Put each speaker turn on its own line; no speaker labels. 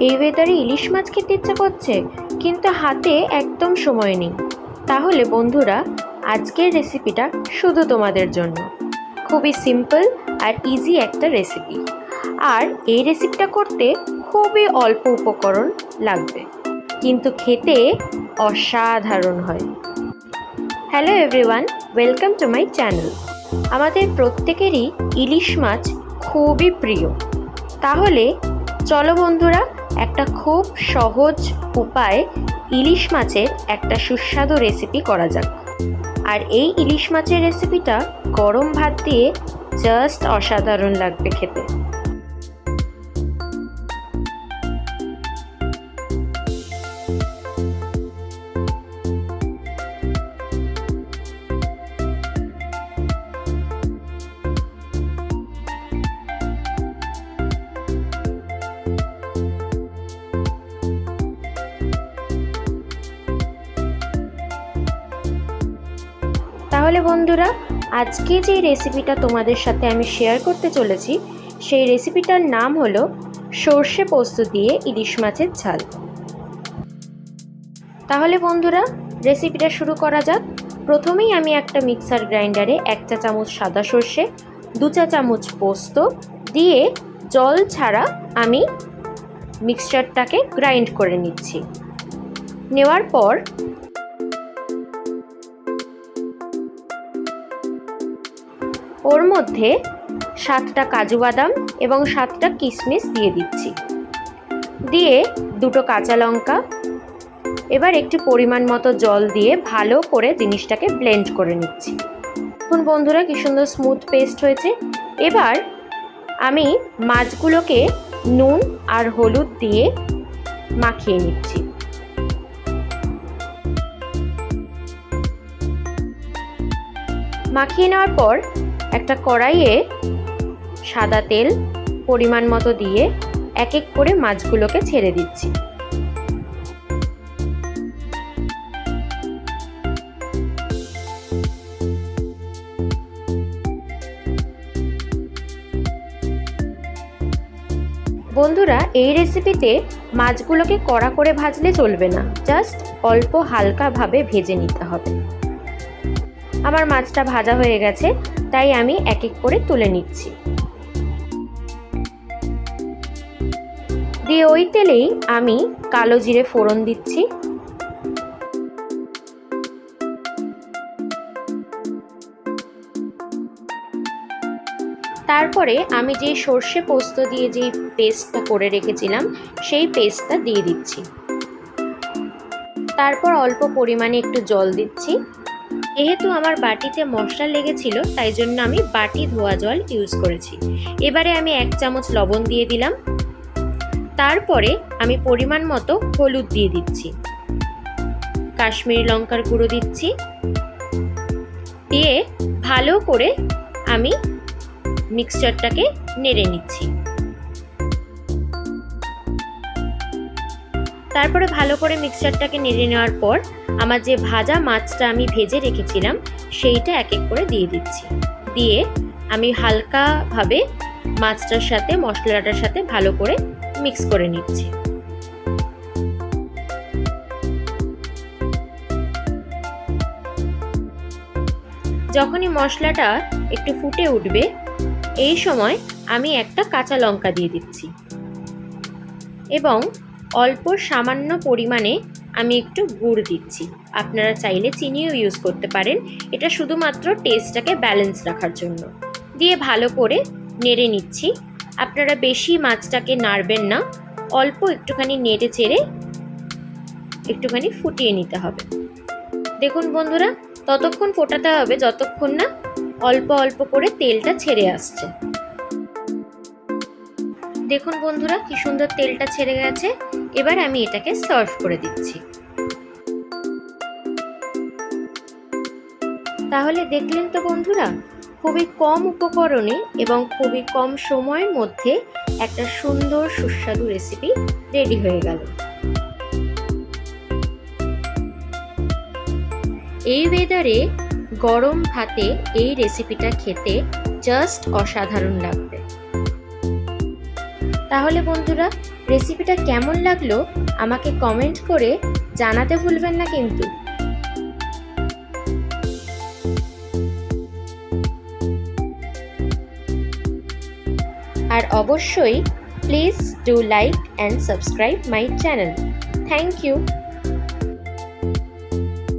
এই ওয়েদারে ইলিশ মাছ খেতে ইচ্ছা করছে, কিন্তু হাতে একদম সময় নেই। তাহলে বন্ধুরা, আজকের রেসিপিটা শুধু তোমাদের জন্য। খুবই সিম্পল আর ইজি একটা রেসিপি। আর এই রেসিপিটা করতে খুবই অল্প উপকরণ লাগবে, কিন্তু খেতে অসাধারণ হয়। Hello everyone, welcome to my channel. আমাদের প্রত্যেকেরই ইলিশ মাছ খুবই প্রিয়। তাহলে চলো বন্ধুরা, একটা খুব সহজ উপায়ে ইলিশ মাছের একটা সুস্বাদু রেসিপি করা যাক। আর এই ইলিশ মাছের রেসিপিটা গরম ভাত দিয়ে জাস্ট অসাধারণ লাগবে খেতে। তাহলে বন্ধুরা, আজকে যে রেসিপিটা তোমাদের সাথে আমি শেয়ার করতে চলেছি, সেই রেসিপিটার নাম হলো সর্ষে পোস্ত দিয়ে ইলিশ মাছের ঝাল। তাহলে বন্ধুরা, রেসিপিটা শুরু করা যাক। প্রথমেই আমি একটা মিক্সার গ্রাইন্ডারে 1 চা চামচ সাদা সর্ষে, 2 চা চামচ পোস্ত দিয়ে জল ছাড়া আমি মিক্সচারটাকে গ্রাইন্ড করে নিচ্ছি। নেওয়ার পর ওর মধ্যে 7টা কাজু বাদাম এবং 7টা কিশমিশ দিয়ে দিচ্ছি। দিয়ে 2টো কাঁচা লঙ্কা, এবার একটু পরিমাণ মতো জল দিয়ে ভালো করে জিনিসটাকে ব্লেন্ড করে নিচ্ছি। এখন বন্ধুরা, কি সুন্দর স্মুথ পেস্ট হয়েছে। এবার আমি মাছগুলোকে নুন আর হলুদ দিয়ে মাখিয়ে নিচ্ছি। মাখিয়ে নেওয়ার পর একটা কড়াইয়ে সাদা তেল পরিমাণ মতো দিয়ে এক এক করে মাছগুলোকে ছেড়ে দিচ্ছি। বন্ধুরা, এই রেসিপিতে মাছগুলোকে কড়া করে ভাজলে চলবে না, জাস্ট অল্প হালকাভাবে ভেজে নিতে হবে। আমার মাছটা ভাজা হয়ে গেছে, তাই আমি এক এক করে তুলে নিচ্ছি। দিয়ে ওই তেলেই আমি কালো জিরে ফোড়ন দিচ্ছি। তারপরে আমি যে সর্ষে পোস্ত দিয়ে যে পেস্টটা করে রেখেছিলাম, সেই পেস্টটা দিয়ে দিচ্ছি। তারপর অল্প পরিমাণে একটু জল দিচ্ছি। যেহেতু আমার বাটিতে মশলা লেগেছিল, তাই জন্য আমি বাটি ধোয়া জল ইউজ করেছি। এবারে আমি 1 চামচ লবণ দিয়ে দিলাম। তারপরে আমি পরিমাণ মতো হলুদ দিয়ে দিচ্ছি, কাশ্মীরি লঙ্কার গুঁড়ো দিচ্ছি। দিয়ে ভালো করে আমি মিক্সচারটাকে নেড়ে নিচ্ছি। তারপরে ভালো করে মিক্সচারটাকে নেড়ে নেওয়ার পর আমার যে ভাজা মাছটা আমি ভেজে রেখেছিলাম, সেইটা এক এক করে দিয়ে দিচ্ছি। দিয়ে আমি হালকাভাবে মাছটার সাথে মশলাটার সাথে ভালো করে মিক্স করে নিচ্ছি। যখনই মশলাটা একটু ফুটে উঠবে, এই সময় আমি একটা কাঁচা লঙ্কা দিয়ে দিচ্ছি এবং অল্প সামান্য পরিমাণে আমি একটু গুড় দিচ্ছি। আপনারা চাইলে চিনিও ইউজ করতে পারেন, এটা শুধুমাত্র টেস্টটাকে ব্যালেন্স রাখার জন্য। দিয়ে ভালো করে নেড়ে নিচ্ছি। আপনারা বেশি মাছটাকে নাড়বেন না, অল্প একটুখানি নেড়ে চেড়ে একটুখানি ফুটিয়ে নিতে হবে। দেখুন বন্ধুরা, ততক্ষণ ফোটাতে হবে যতক্ষণ না অল্প অল্প করে তেলটা ছেড়ে আসছে। দেখুন বন্ধুরা, কি সুন্দর তেলটা ছেড়ে গেছে। এবার আমি এটাকে সার্ভ করে দিচ্ছি। তাহলে দেখলেন তো বন্ধুরা, খুবই কম উপকরণে এবং খুবই কম সময়ের মধ্যে একটা সুন্দর সুস্বাদু রেসিপি রেডি হয়ে গেল। এই ওয়েদারে গরম ভাতে এই রেসিপিটা খেতে জাস্ট অসাধারণ লাগবে। তাহলে বন্ধুরা, রেসিপিটা কেমন লাগলো আমাকে কমেন্ট করে জানাতে ভুলবেন না কিন্তু। আর অবশ্যই please do like and subscribe my channel. Thank you.